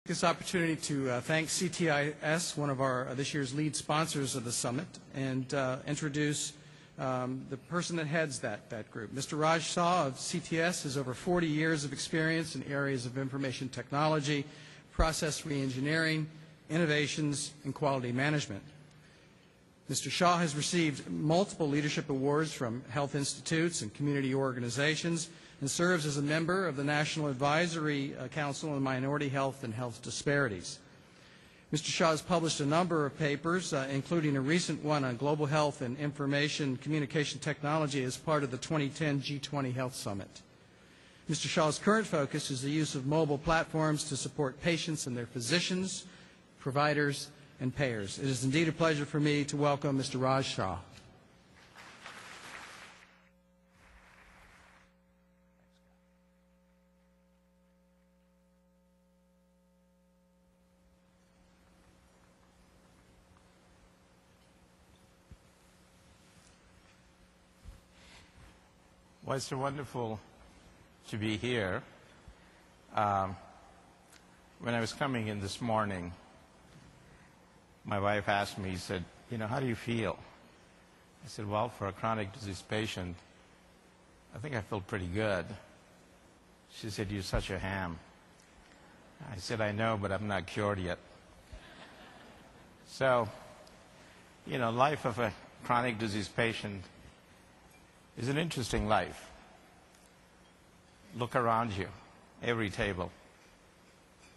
This opportunity to thank CTIS, one of our this year's lead sponsors of the summit, and introduce the person that heads that group. Mr. Raj Shah of CTIS has over 40 years of experience in areas of information technology, process reengineering, innovations, and quality management. Mr. Shah has received multiple leadership awards from health institutes and community organizations, and serves as a member of the National Advisory Council on Minority Health and Health Disparities. Mr. Shah has published a number of papers, including a recent one on global health and information communication technology as part of the 2010 G20 Health Summit. Mr. Shah's current focus is the use of mobile platforms to support patients and their physicians, providers, and payers. It is indeed a pleasure for me to welcome Mr. Raj Shah. Well, it's so wonderful to be here. When I was coming in this morning, my wife asked me, said, how do you feel? I said, well, for a chronic disease patient, I think I feel pretty good. She said, you're such a ham. I said, I know, but I'm not cured yet. So, life of a chronic disease patient is an interesting life. Look around you, every table.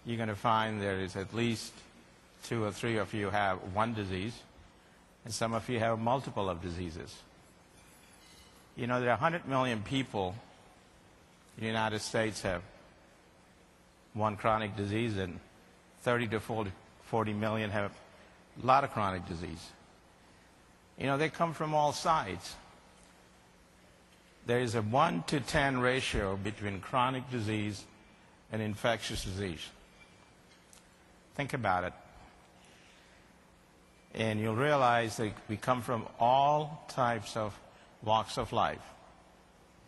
You're going to find there is at least 2 or 3 of you have one disease, and some of you have multiple of diseases. There are 100 million people in the United States have one chronic disease, and 30 to 40 million have a lot of chronic disease. They come from all sides. There is a 1 to 10 ratio between chronic disease and infectious disease. Think about it. And you'll realize that we come from all types of walks of life.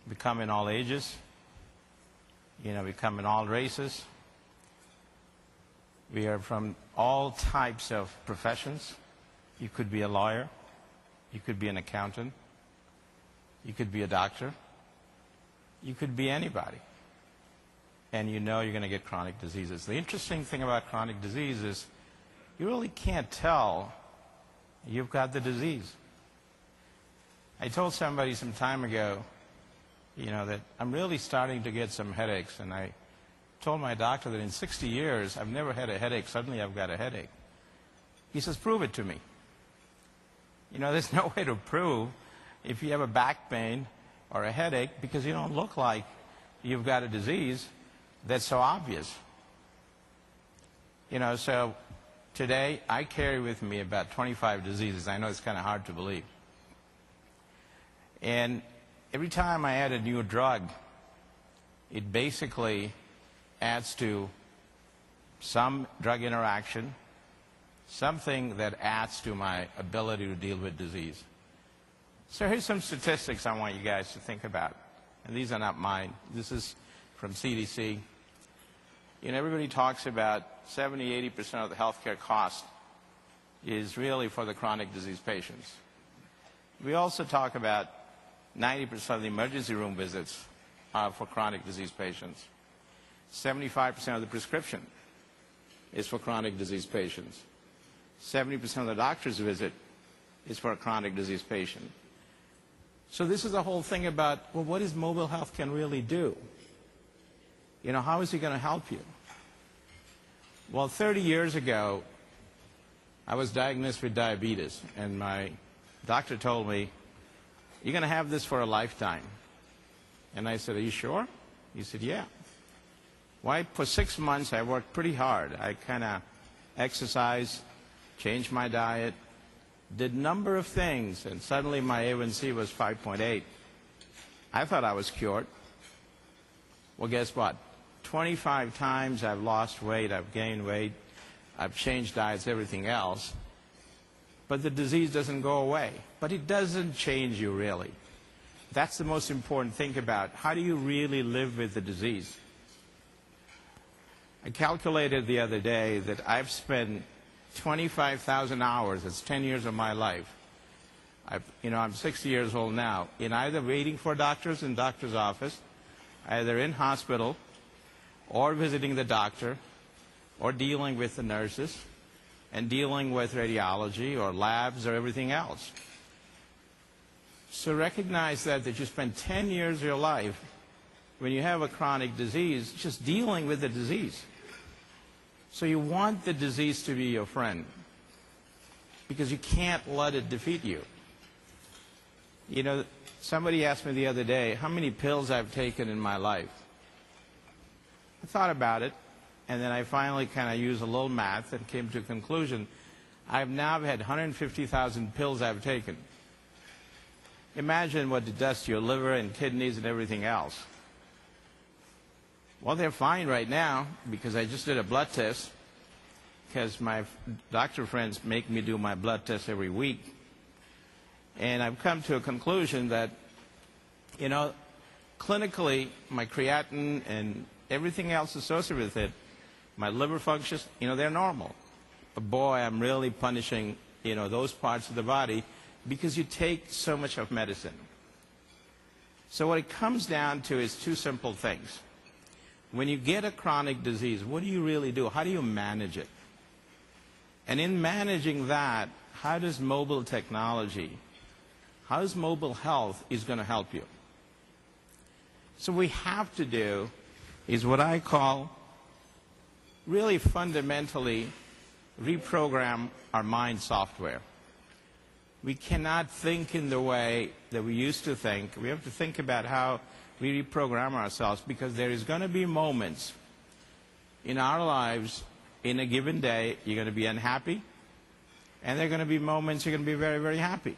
We come in all ages. We come in all races. We are from all types of professions. You could be a lawyer. You could be an accountant. You could be a doctor. You could be anybody. And you're going to get chronic diseases. The interesting thing about chronic disease is you really can't tell you've got the disease. I told somebody some time ago, that I'm really starting to get some headaches. And I told my doctor that in 60 years, I've never had a headache. Suddenly I've got a headache. He says, prove it to me. There's no way to prove if you have a back pain or a headache because you don't look like you've got a disease that's so obvious. So today I carry with me about 25 diseases. I know it's kind of hard to believe. And every time I add a new drug, it basically adds to some drug interaction, something that adds to my ability to deal with disease. So here's some statistics I want you guys to think about. And these are not mine. This is from CDC. Everybody talks about 70–80% of the healthcare cost is really for the chronic disease patients. We also talk about 90% of the emergency room visits are for chronic disease patients. 75% of the prescription is for chronic disease patients. 70% of the doctor's visit is for a chronic disease patient. So this is the whole thing about, well, what is mobile health can really do? How is it going to help you? Well, 30 years ago, I was diagnosed with diabetes, and my doctor told me, you're going to have this for a lifetime. And I said, are you sure? He said, yeah. Why? For 6 months, I worked pretty hard. I kind of exercised, changed my diet, did a number of things, and suddenly my A1C was 5.8. I thought I was cured. Well, guess what? 25 times I've lost weight, I've gained weight, I've changed diets, everything else. But the disease doesn't go away. But it doesn't change you, really. That's the most important thing about how do you really live with the disease. I calculated the other day that I've spent 25,000 hours, that's 10 years of my life. I'm 60 years old now, in either waiting for doctors in doctor's office, either in hospital, or visiting the doctor, or dealing with the nurses, and dealing with radiology or labs or everything else. So recognize that you spend 10 years of your life when you have a chronic disease just dealing with the disease. So you want the disease to be your friend because you can't let it defeat you. You know, somebody asked me the other day how many pills I've taken in my life. I thought about it, and then I finally kind of used a little math and came to a conclusion. I've now had 150,000 pills I've taken. Imagine what it does to your liver and kidneys and everything else. Well, they're fine right now because I just did a blood test because my doctor friends make me do my blood test every week. And I've come to a conclusion that, clinically, my creatinine and everything else associated with it, my liver functions, they're normal. But boy, I'm really punishing, those parts of the body because you take so much of medicine. So what it comes down to is two simple things. When you get a chronic disease, what do you really do? How do you manage it? And in managing that, how does mobile technology, how does mobile health is going to help you? So what we have to do is what I call really fundamentally reprogram our mind software. We cannot think in the way that we used to think. We have to think about how we reprogram ourselves because there is going to be moments in our lives in a given day you're going to be unhappy, and there are going to be moments you're going to be very, very happy.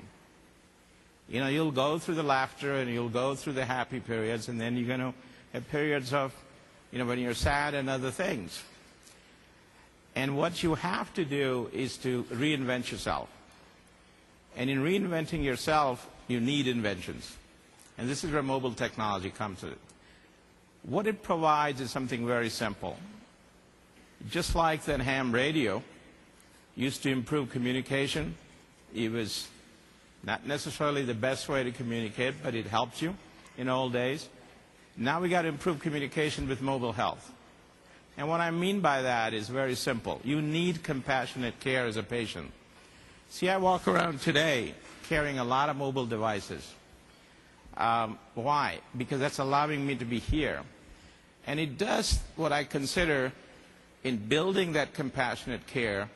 You'll go through the laughter and you'll go through the happy periods, and then you're going to have periods of, when you're sad and other things. And what you have to do is to reinvent yourself. And in reinventing yourself, you need inventions. And this is where mobile technology comes in. What it provides is something very simple. Just like that ham radio used to improve communication, it was not necessarily the best way to communicate, but it helped you in old days. Now we got to improve communication with mobile health. And what I mean by that is very simple. You need compassionate care as a patient. See, I walk around today carrying a lot of mobile devices. Why? Because that's allowing me to be here. And it does what I consider in building that compassionate care,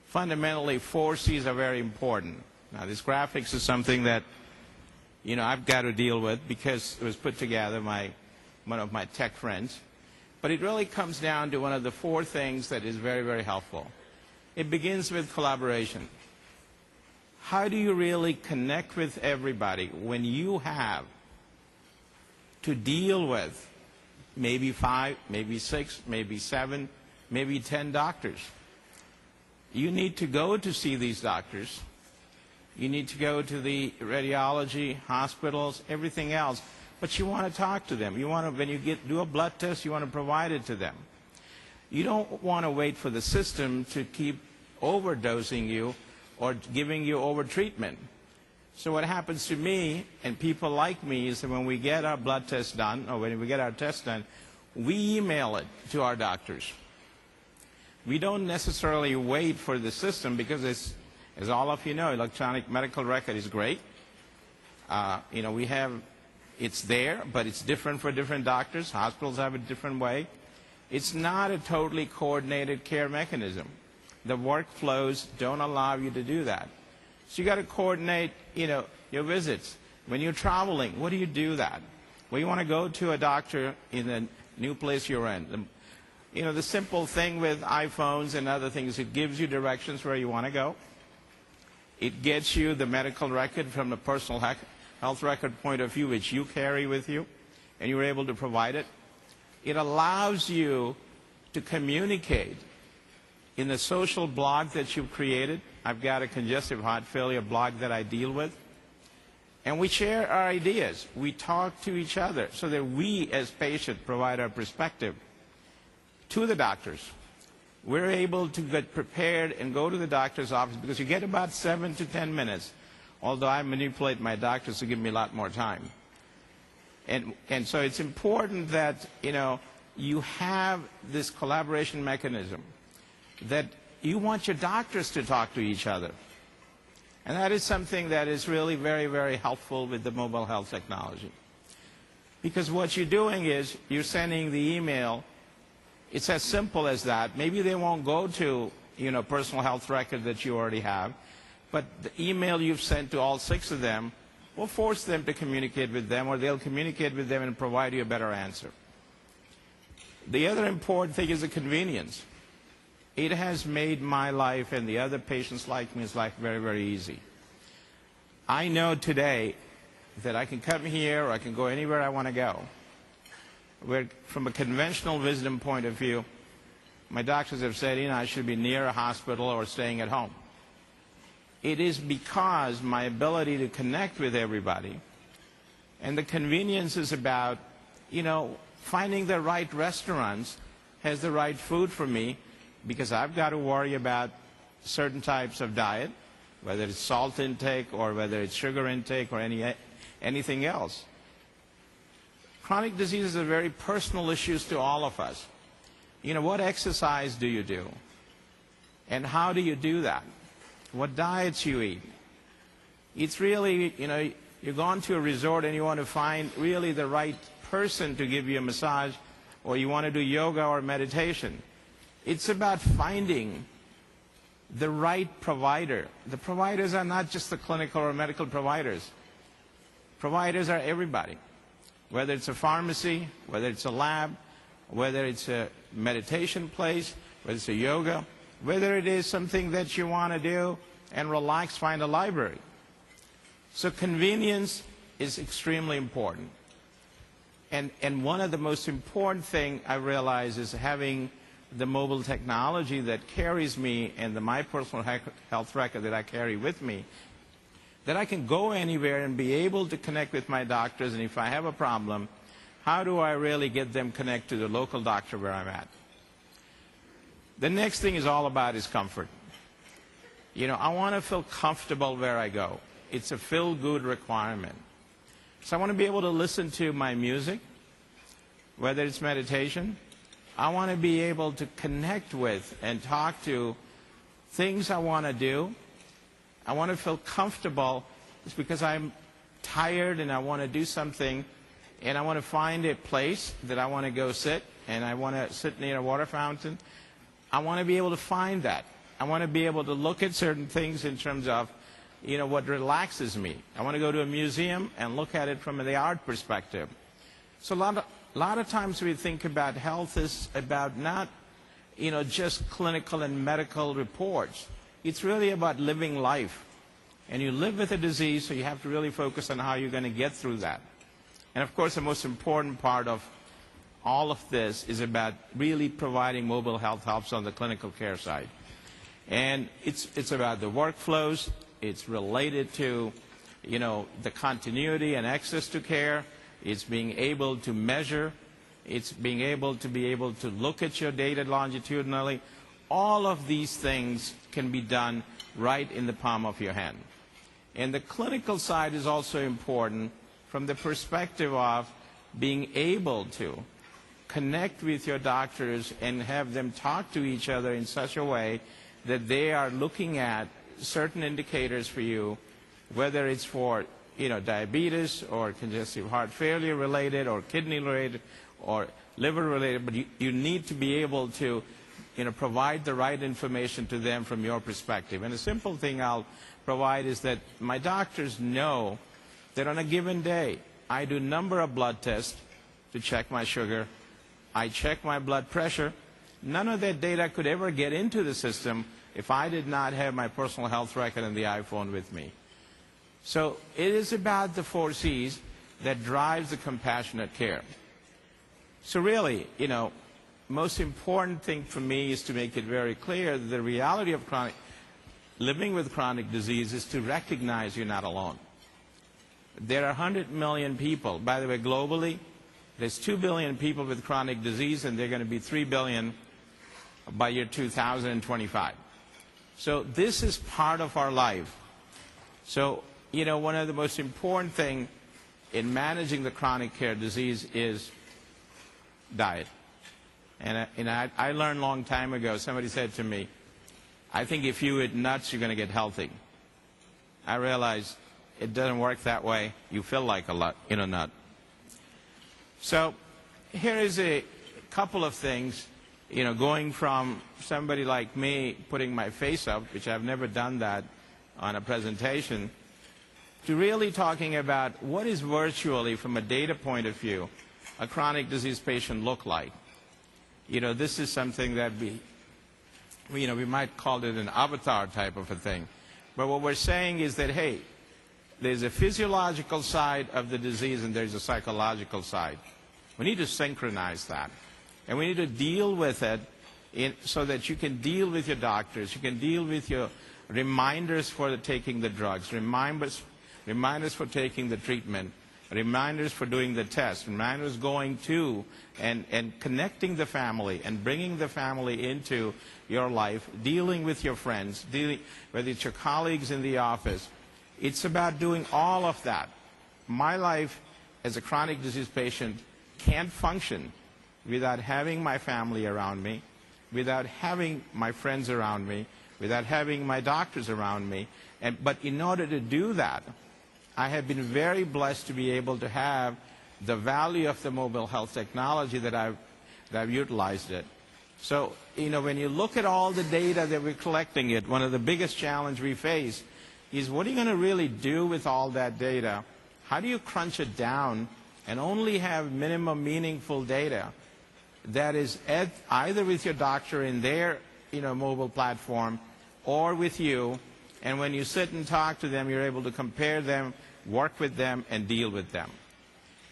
fundamentally 4 C's are very important. Now, this graphics is something that, I've got to deal with because it was put together by one of my tech friends. But it really comes down to one of the 4 things that is very, very helpful. It begins with collaboration. How do you really connect with everybody when you have to deal with maybe 5, maybe 6, maybe 7, maybe 10 doctors? You need to go to see these doctors. You need to go to the radiology, hospitals, everything else. But you want to talk to them. When you do a blood test, you want to provide it to them. You don't want to wait for the system to keep overdosing you or giving you over-treatment. So what happens to me and people like me is that when we get our blood test done, or when we get our test done, we email it to our doctors. We don't necessarily wait for the system because, as all of you know, electronic medical record is great. It's there, but it's different for different doctors. Hospitals have a different way. It's not a totally coordinated care mechanism. The workflows don't allow you to do that. So you got to coordinate, your visits. When you're traveling, what do you do that? Well, you want to go to a doctor in the new place you're in. The simple thing with iPhones and other things, it gives you directions where you want to go. It gets you the medical record from the personal health record point of view, which you carry with you, and you're able to provide it. It allows you to communicate in the social blog that you've created. I've got a congestive heart failure blog that I deal with. And we share our ideas. We talk to each other so that we, as patients, provide our perspective. to the doctors. We're able to get prepared and go to the doctor's office because you get about 7 to 10 minutes, although I manipulate my doctors to give me a lot more time. And so it's important that, you have this collaboration mechanism, that you want your doctors to talk to each other. And that is something that is really very, very helpful with the mobile health technology. Because what you're doing is you're sending the email. It's as simple as that. Maybe they won't go to, personal health record that you already have, but the email you've sent to all 6 of them will force them to communicate with them, or they'll communicate with them and provide you a better answer. The other important thing is the convenience. It has made my life and the other patients like me's life very, very easy. I know today that I can come here or I can go anywhere I want to go. Where, from a conventional wisdom point of view, my doctors have said, I should be near a hospital or staying at home. It is because my ability to connect with everybody, and the convenience is about, finding the right restaurants, has the right food for me, because I've got to worry about certain types of diet, whether it's salt intake or whether it's sugar intake or anything else. Chronic diseases are very personal issues to all of us. What exercise do you do? And how do you do that? What diets you eat? It's really, you're going to a resort and you want to find really the right person to give you a massage, or you want to do yoga or meditation. It's about finding the right provider. The providers are not just the clinical or medical providers. Providers are everybody. Whether it's a pharmacy, whether it's a lab, whether it's a meditation place, whether it's a yoga, whether it is something that you want to do and relax, find a library. So convenience is extremely important. And one of the most important thing I realize is having the mobile technology that carries me and my personal health record that I carry with me, that I can go anywhere and be able to connect with my doctors, and if I have a problem, how do I really get them connected to the local doctor where I'm at? The next thing is all about is comfort. I want to feel comfortable where I go. It's a feel-good requirement. So I want to be able to listen to my music, whether it's meditation. I want to be able to connect with and talk to things I want to do. I want to feel comfortable. It's because I'm tired and I want to do something, and I want to find a place that I want to go sit, and I want to sit near a water fountain. I want to be able to find that. I want to be able to look at certain things in terms of, what relaxes me. I want to go to a museum and look at it from the art perspective. So a lot of times we think about health is about not, just clinical and medical reports. It's really about living life. And you live with a disease, so you have to really focus on how you're going to get through that. And of course, the most important part of all of this is about really providing mobile health helps on the clinical care side. And it's about the workflows. It's related to, the continuity and access to care. It's being able to measure. It's being able to look at your data longitudinally. All of these things can be done right in the palm of your hand. And the clinical side is also important from the perspective of being able to connect with your doctors and have them talk to each other in such a way that they are looking at certain indicators for you, whether it's for diabetes or congestive heart failure related or kidney related or liver related, but you need to be able to provide the right information to them from your perspective. And a simple thing I'll provide is that my doctors know that on a given day I do a number of blood tests to check my sugar, I check my blood pressure. None of that data could ever get into the system if I did not have my personal health record and the iPhone with me. So it is about the 4 C's that drives the compassionate care. So really, most important thing for me is to make it very clear that the reality of living with chronic disease is to recognize you're not alone. There are 100 million people, by the way, globally, There's 2 billion people with chronic disease, and they're going to be 3 billion by year 2025. So this is part of our life. So, you know, one of the most important things in managing the chronic care disease is diet. And I learned a long time ago, somebody said to me, I think if you eat nuts, you're going to get healthy. I realized it doesn't work that way. You feel like a nut. So here is a couple of things, you know, going from somebody like me putting my face up, which I've never done that on a presentation, to really talking about what is virtually, from a data point of view, a chronic disease patient look like. You know, this is something that we might call it an avatar type of a thing. But what we're saying is that, hey, there's a physiological side of the disease and there's a psychological side. We need to synchronize that. And we need to deal with it so that you can deal with your doctors, you can deal with your reminders for taking the drugs, reminders for taking the treatment, reminders for doing the test, reminders going to and connecting the family and bringing the family into your life, dealing with your friends, whether it's your colleagues in the office. It's about doing all of that. My life as a chronic disease patient can't function without having my family around me, without having my friends around me, without having my doctors around me. But in order to do that, I have been very blessed to be able to have the value of the mobile health technology that I've utilized it. So, you know, when you look at all the data that we're collecting one of the biggest challenges we face is what are you going to really do with all that data? How do you crunch it down and only have minimum meaningful data that is either with your doctor in their, you know, mobile platform or with you, and when you sit and talk to them, you're able to compare them, work with them, and deal with them.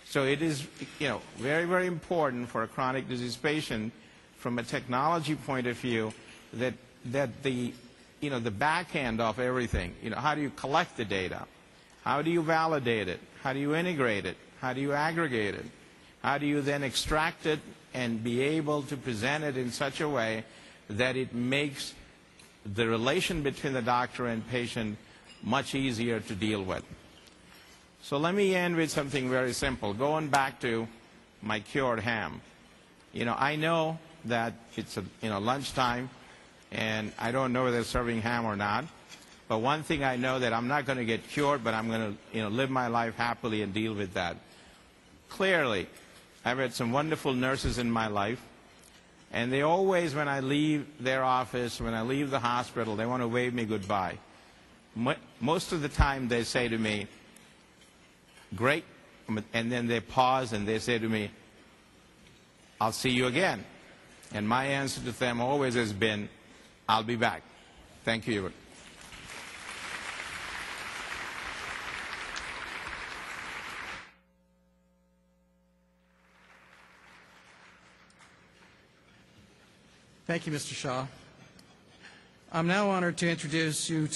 So it is, you know, very, very important for a chronic disease patient from a technology point of view that the, you know, the back end of everything, you know, how do you collect the data? How do you validate it? How do you integrate it? How do you aggregate it? How do you then extract it and be able to present it in such a way that it makes the relation between the doctor and patient much easier to deal with? So let me end with something very simple. Going back to my cured ham. You know, I know that it's lunchtime, and I don't know whether they're serving ham or not. But one thing I know that I'm not going to get cured, but I'm going to live my life happily and deal with that. Clearly, I've had some wonderful nurses in my life, and they always, when I leave their office, when I leave the hospital, they want to wave me goodbye. Most of the time they say to me, great, and then they pause and they say to me, I'll see you again. And my answer to them always has been, I'll be back. Thank you. Thank you, Mr. Shah. I'm now honored to introduce you